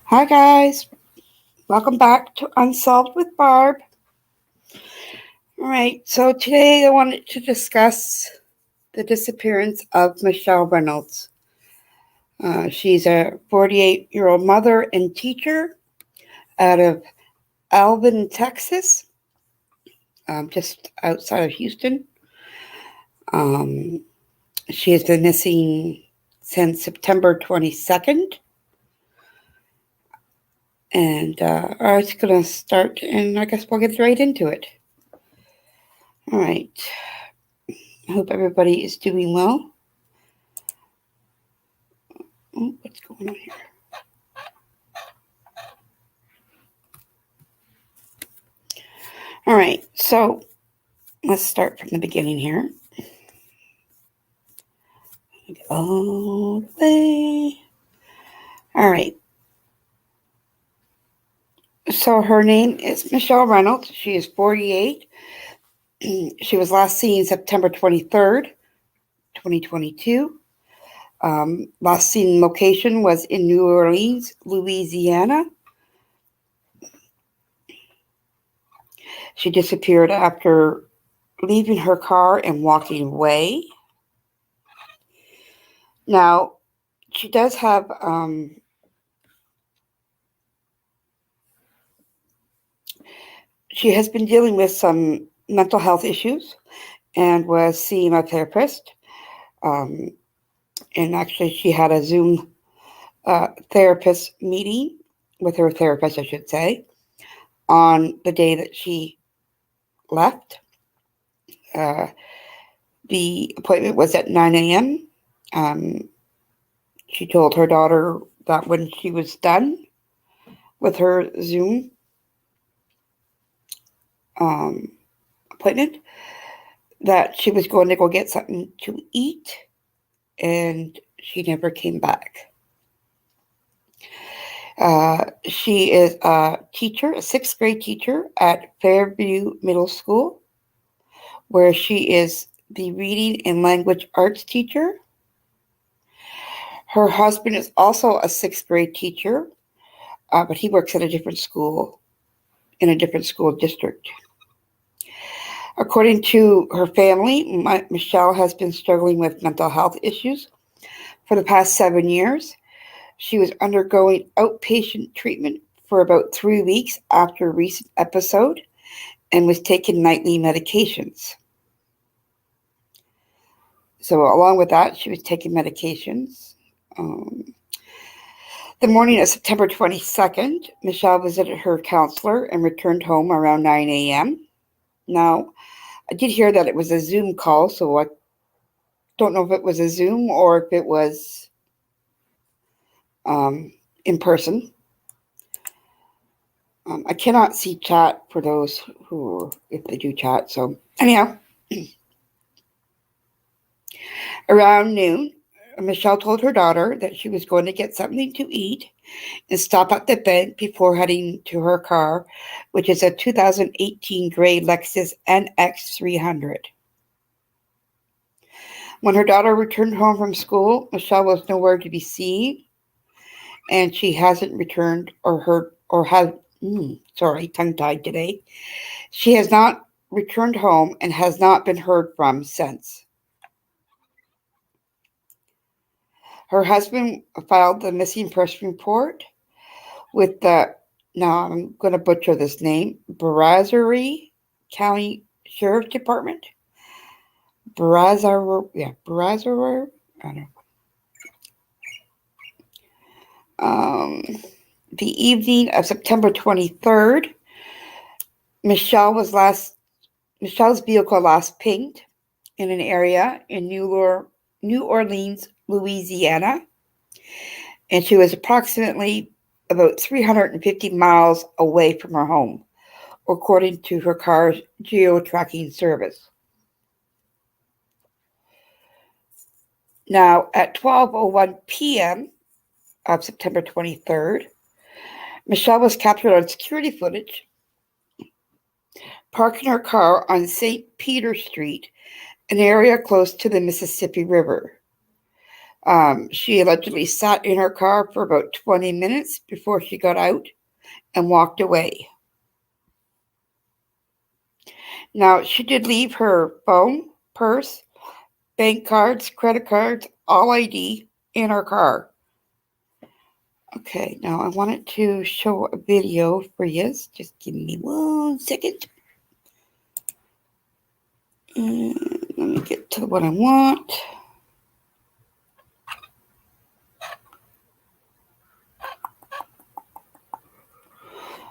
Hi, guys. Welcome back to Unsolved with Barb. All right, so today I wanted to discuss the disappearance of Michelle Reynolds. She's a 48-year-old mother and teacher out of Alvin, Texas, just outside of Houston. She has been missing since September 22nd. And I was going to start, and I guess we'll get right into it. All right. I hope everybody is doing well. Oh, what's going on here? All right, so let's start from the beginning here. All the way. All right. So her name is Michelle Reynolds. She is 48. She was last seen September 23rd, 2022. Last seen location was in New Orleans, Louisiana. She disappeared after leaving her car and walking away. Now, she does have she has been dealing with some mental health issues and was seeing a therapist. And actually, she had a Zoom therapist meeting with her therapist, I should say, on the day that she left. The appointment was at 9 a.m. She told her daughter that when she was done with her Zoom appointment, that she was going to go get something to eat, and she never came back. She is a teacher, a sixth grade teacher at Fairview Middle School, where she is the reading and language arts teacher. Her husband is also a sixth grade teacher, but he works at a different school, in a different school district. According to her family, Michelle has been struggling with mental health issues for the past 7 years. She was undergoing outpatient treatment for about 3 weeks after a recent episode and was taking nightly medications. So along with that, she was taking medications. The morning of September 22nd, Michelle visited her counselor and returned home around 9 a.m. Now, I did hear that it was a Zoom call, so I don't know if it was a Zoom or if it was in person. I cannot see chat for those who, if they do chat. So anyhow, around noon, Michelle told her daughter that she was going to get something to eat and stop at the bank before heading to her car, which is a 2018 gray Lexus NX 300. When her daughter returned home from school, Michelle was nowhere to be seen, and she hasn't returned or heard or had. Tongue-tied today. She has not returned home and has not been heard from since. Her husband filed the missing person report with the, now I'm going to butcher this name, Brazory County Sheriff Department. Brazory, I don't know. The evening of September 23rd, Michelle's vehicle last pinged in an area in New Orleans, Louisiana, and she was approximately about 350 miles away from her home, according to her car's geo-tracking service. Now, at 12:01 p.m. of September 23rd, Michelle was captured on security footage parking her car on St. Peter Street, an area close to the Mississippi River. She allegedly sat in her car for about 20 minutes before she got out and walked away. Now, she did leave her phone, purse, bank cards, credit cards, all ID in her car. Okay, now I wanted to show a video for you. Just give me 1 second. And let me get to what I want.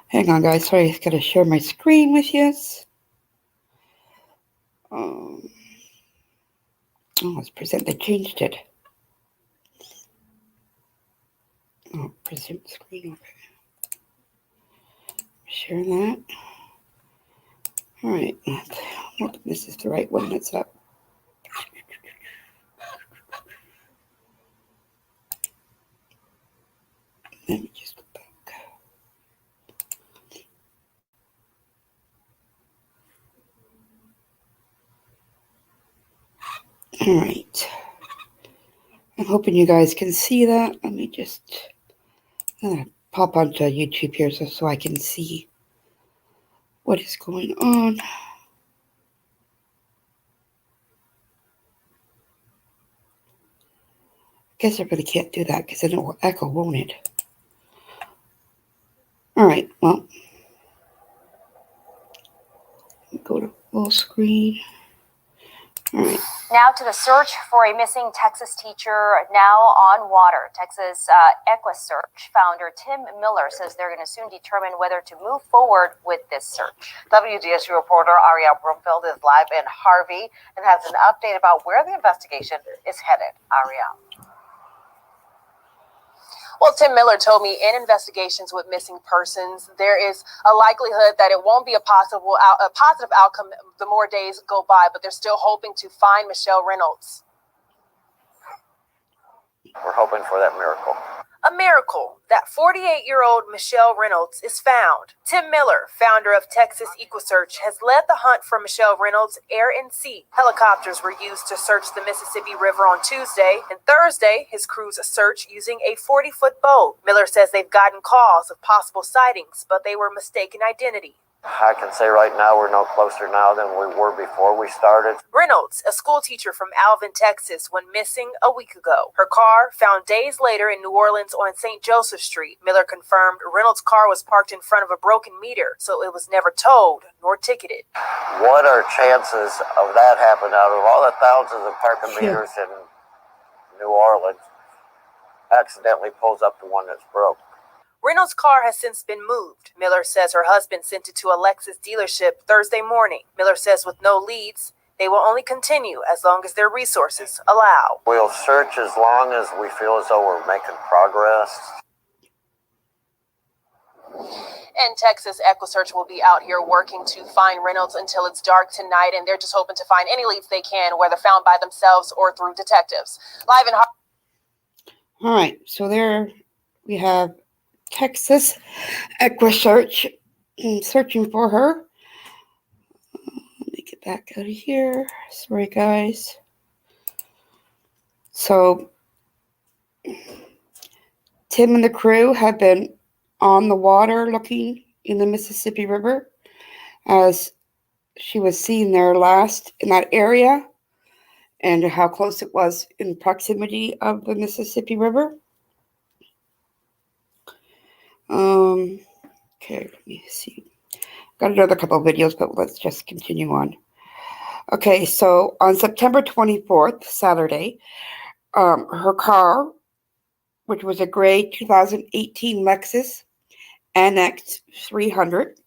Hang on, guys. Sorry, I got to share my screen with you. Let's present. They changed it. Oh, present screen. Okay. Share that. All right. Well, this is the right one that's up. Let me just go back. All right. I'm hoping you guys can see that. Let me just pop onto YouTube here so I can see what is going on. I guess I really can't do that because then it will echo, won't it? All right, well, go to full screen. All right. Now to the search for a missing Texas teacher now on water. Texas EquiSearch founder Tim Miller says they're going to soon determine whether to move forward with this search. WDSU reporter Ariel Broomfield is live in Harvey and has an update about where the investigation is headed. Ariel. Well, Tim Miller told me in investigations with missing persons, there is a likelihood that it won't be a positive outcome the more days go by, but they're still hoping to find Michelle Reynolds. We're hoping for that miracle. A miracle that 48-year-old Michelle Reynolds is found. Tim Miller, founder of Texas EquiSearch, has led the hunt for Michelle Reynolds air and sea. Helicopters were used to search the Mississippi River on Tuesday, and Thursday, his crews searched using a 40-foot boat. Miller says they've gotten calls of possible sightings, but they were mistaken identity. I can say right now we're no closer now than we were before we started. Reynolds, a school teacher from Alvin, Texas, went missing a week ago. Her car found days later in New Orleans on St. Joseph Street. Miller confirmed Reynolds' car was parked in front of a broken meter, so it was never towed nor ticketed. What are chances of that happening out of all the thousands of parking meters in New Orleans? Accidentally pulls up the one that's broke. Reynolds' car has since been moved. Miller says her husband sent it to a Lexus dealership Thursday morning. Miller says with no leads, they will only continue as long as their resources allow. We'll search as long as we feel as though we're making progress. And Texas EquiSearch will be out here working to find Reynolds until it's dark tonight, and they're just hoping to find any leads they can, whether found by themselves or through detectives. Live in All right, so there we have Texas EquiSearch searching for her. Let me get back out of here. Sorry, guys. So, Tim and the crew have been on the water looking in the Mississippi River as she was seen there last in that area and how close it was in proximity of the Mississippi River. Okay, let me see. Got another couple of videos, but let's just continue on. Okay, so on September 24th, Saturday, her car, which was a gray 2018 Lexus NX 300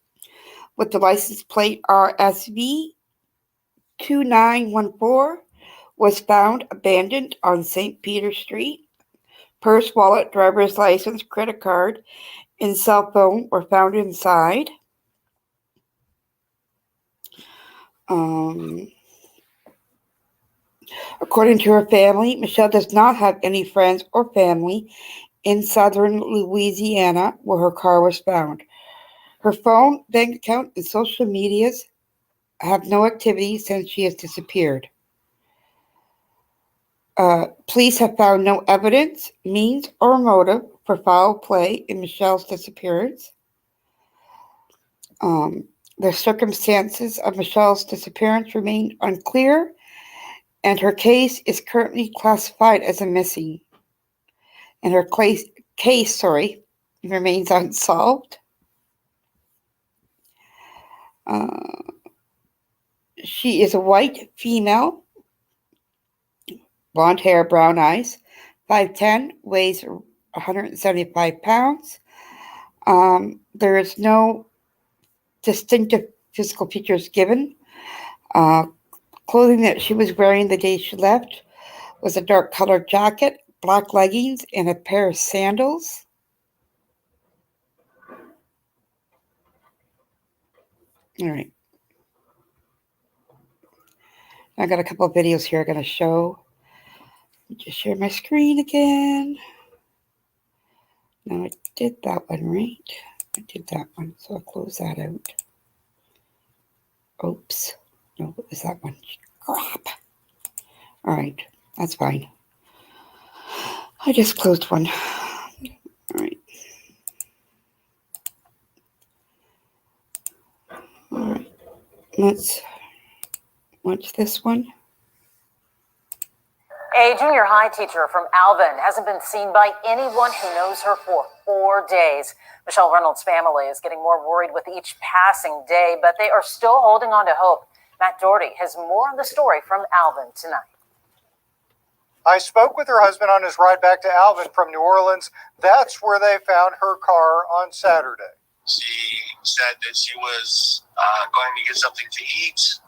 with the license plate RSV 2914, was found abandoned on St. Peter Street. Purse, wallet, driver's license, credit card, and cell phone were found inside. According to her family, Michelle does not have any friends or family in southern Louisiana where her car was found. Her phone, bank account, and social medias have no activity since she has disappeared. Police have found no evidence, means, or motive for foul play in Michelle's disappearance. The circumstances of Michelle's disappearance remain unclear, and her case is currently classified as a missing. And her case remains unsolved. She is a white female, blonde hair, brown eyes, 5'10", weighs 175 pounds. There is no distinctive physical features given. Clothing that she was wearing the day she left was a dark colored jacket, black leggings, and a pair of sandals. All right. I got a couple of videos here I'm going to show. Just share my screen again. No, I did that one, right? I did that one, so I'll close that out. Oops. No, it was that one. Crap. All right, that's fine. I just closed one. All right. All right. Let's watch this one. A junior high teacher from Alvin hasn't been seen by anyone who knows her for 4 days. Michelle Reynolds' family is getting more worried with each passing day, but they are still holding on to hope. Matt Doherty has more on the story from Alvin tonight. I spoke with her husband on his ride back to Alvin from New Orleans. That's where they found her car on Saturday. She said that she was going to get something to eat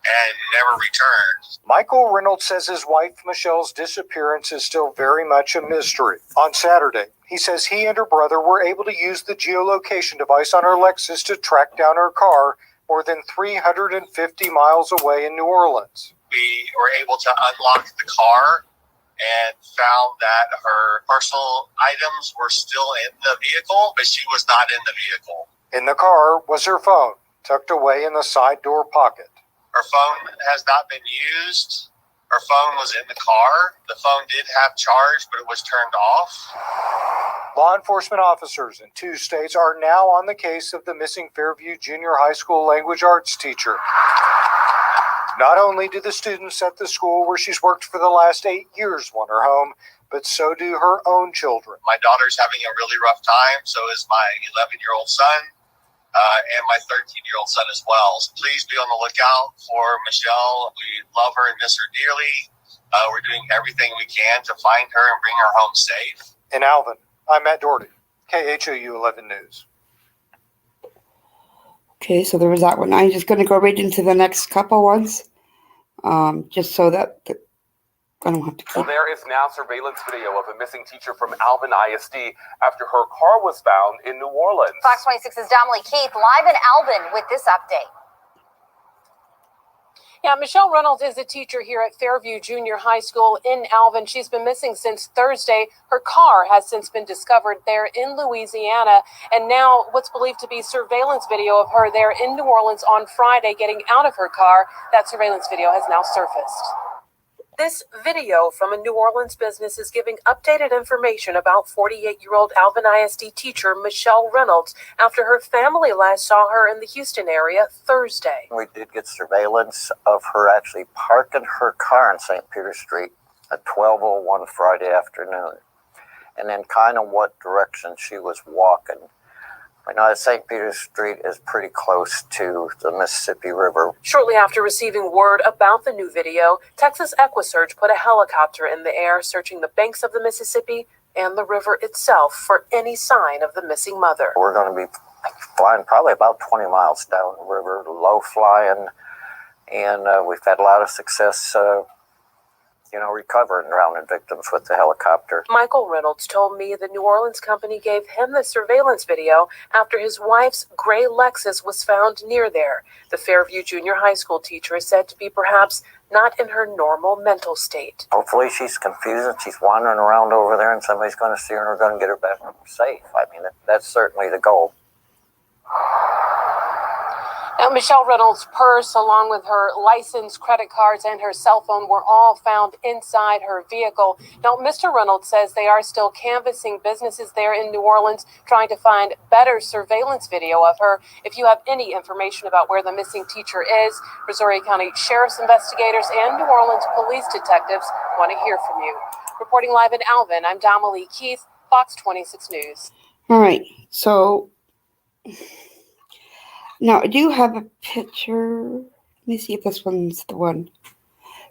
and never returned. Michael Reynolds says his wife Michelle's disappearance is still very much a mystery. On Saturday, he says he and her brother were able to use the geolocation device on her Lexus to track down her car more than 350 miles away in New Orleans. We were able to unlock the car and found that her personal items were still in the vehicle, but she was not in the vehicle. In the car was her phone, tucked away in the side door pocket. Her phone has not been used. Her phone was in the car. The phone did have charge, but it was turned off. Law enforcement officers in 2 states are now on the case of the missing Fairview Junior High School language arts teacher. Not only do the students at the school where she's worked for the last 8 years want her home, but so do her own children. My daughter's having a really rough time. So is my 11-year-old son. And my 13-year-old son as well. So please be on the lookout for Michelle. We love her and miss her dearly. We're doing everything we can to find her and bring her home safe. In Alvin, I'm Matt Doherty, KHOU 11 News. Okay, so there was that one. I'm just going to go right into the next couple ones, just so that I don't have to keep. Well, there is now surveillance video of a missing teacher from Alvin ISD after her car was found in New Orleans. Fox 26's Dominique Keith live in Alvin with this update. Yeah, Michelle Reynolds is a teacher here at Fairview Junior High School in Alvin. She's been missing since Thursday. Her car has since been discovered there in Louisiana. And now what's believed to be surveillance video of her there in New Orleans on Friday getting out of her car. That surveillance video has now surfaced. This video from a New Orleans business is giving updated information about 48-year-old Alvin ISD teacher Michelle Reynolds after her family last saw her in the Houston area Thursday. We did get surveillance of her actually parking her car on St. Peter Street at 12:01 Friday afternoon, and then kind of what direction she was walking. I know that St. Peter Street is pretty close to the Mississippi River. Shortly after receiving word about the new video, Texas EquiSearch put a helicopter in the air searching the banks of the Mississippi and the river itself for any sign of the missing mother. We're going to be flying probably about 20 miles down the river, low flying, and we've had a lot of success recovering drowning victims with the helicopter. Michael Reynolds told me the New Orleans company gave him the surveillance video after his wife's gray Lexus was found near there. The Fairview Junior High School teacher is said to be perhaps not in her normal mental state. Hopefully she's confused and she's wandering around over there and somebody's going to see her and going to get her back home safe. I mean, that's certainly the goal. Now, Michelle Reynolds' purse, along with her license, credit cards, and her cell phone, were all found inside her vehicle. Now, Mr. Reynolds says they are still canvassing businesses there in New Orleans, trying to find better surveillance video of her. If you have any information about where the missing teacher is, Missouri County Sheriff's investigators and New Orleans police detectives want to hear from you. Reporting live in Alvin, I'm Damalie Keith, Fox 26 News. All right, so now I do have a picture. Let me see if this one's the one.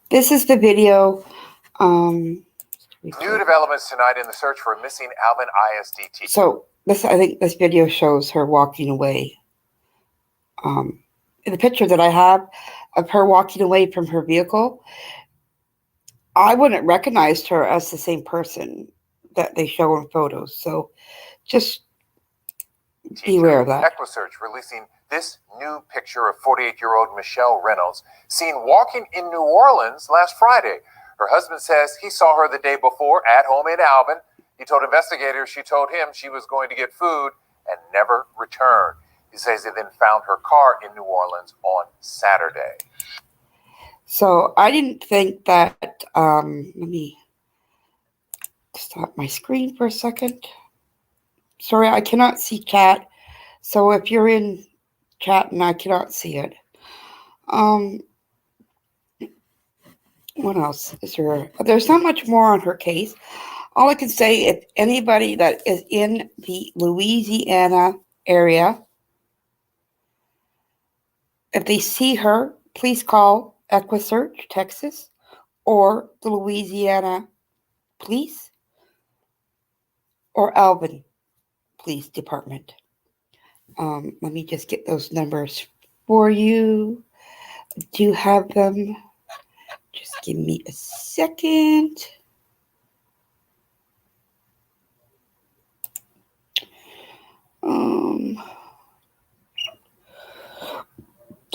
This is the video. New developments tonight in the search for a missing Alvin ISD teacher. So I think this video shows her walking away. In the picture that I have of her walking away from her vehicle, I wouldn't recognize her as the same person that they show in photos. So just beware of that. EquiSearch releasing this new picture of 48-year-old Michelle Reynolds seen walking in New Orleans last Friday. Her husband says he saw her the day before at home in Alvin. He told investigators she told him she was going to get food and never returned. He says he then found her car in New Orleans on Saturday. So I didn't think that, let me stop my screen for a second. Sorry, I cannot see chat. So if you're in chat and I cannot see it. What else is there? There's not much more on her case. All I can say, if anybody that is in the Louisiana area, if they see her, please call EquiSearch, Texas, or the Louisiana Police, or Alvin Police Department. Let me just get those numbers for you. Do you have them? Just give me a second.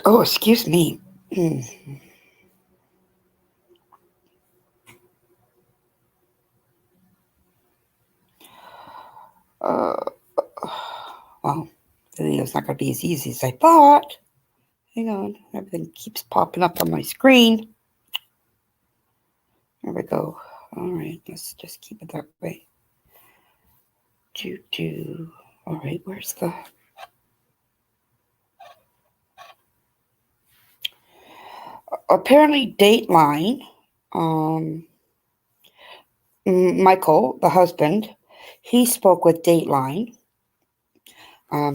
Oh, excuse me. Well, the video's not going to be as easy as I thought. Hang on, everything keeps popping up on my screen. There we go. All right, let's just keep it that way. All right, where's the... Apparently, Dateline, Michael, the husband, he spoke with Dateline.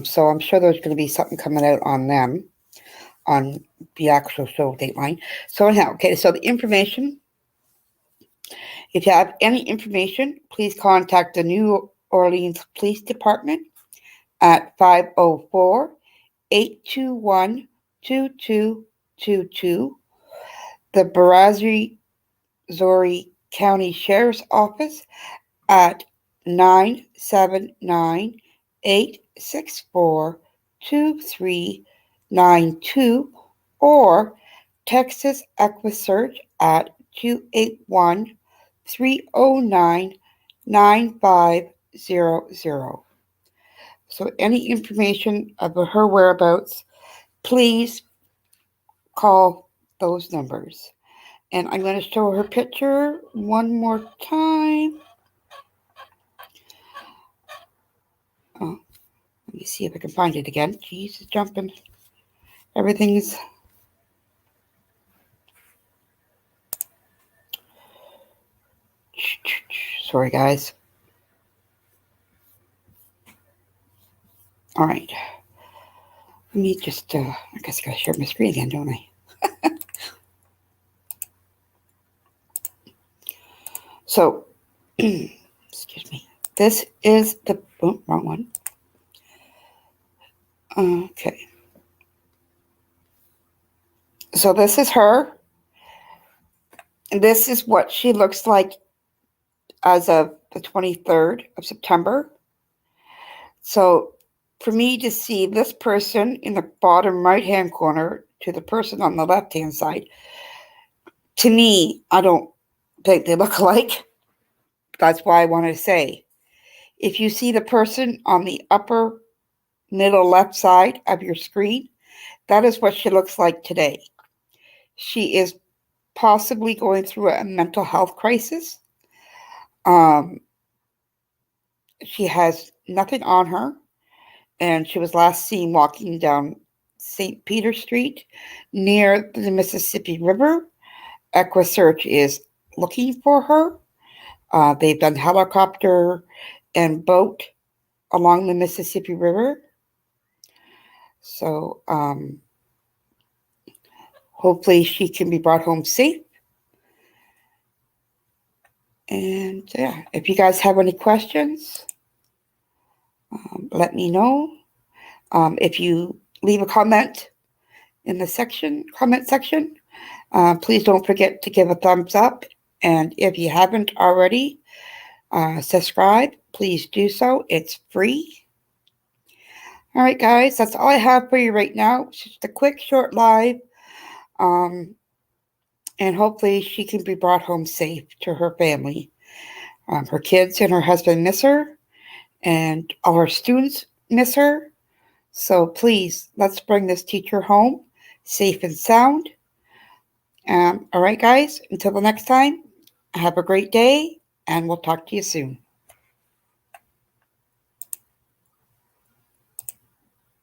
So I'm sure there's going to be something coming out on them, on the actual show Dateline. So anyhow, okay, so the information, if you have any information, please contact the New Orleans Police Department at 504-821-2222, the Brazos County Sheriff's Office at 979-864-2392, or Texas EquiSearch at 281-309-9500. So any information about her whereabouts, please call those numbers. And I'm going to show her picture one more time. Oh, let me see if I can find it again. Jeez, it's jumping. Everything's... Sorry, guys. All right. Let me just, I guess I got to share my screen again, don't I? So, excuse me. This is the, oh, wrong one. Okay. So this is her. And this is what she looks like as of the 23rd of September. So for me to see this person in the bottom right-hand corner to the person on the left-hand side, to me, I don't think they look alike. That's why I want to say, if you see the person on the upper middle left side of your screen, That is what she looks like today. She is possibly going through a mental health crisis. She has nothing on her, and she was last seen walking down St. Peter Street near the Mississippi River. EquiSearch is looking for her. They've done helicopter and boat along the Mississippi River. So hopefully she can be brought home safe. And yeah, if you guys have any questions, let me know. If you leave a comment in the comment section, please don't forget to give a thumbs up. And if you haven't already, subscribe. Please do so. It's free. All right, guys, that's all I have for you right now. It's just a quick, short live. And hopefully she can be brought home safe to her family. Her kids and her husband miss her, and all her students miss her. So please, let's bring this teacher home safe and sound. All right, guys, until the next time, have a great day, and we'll talk to you soon.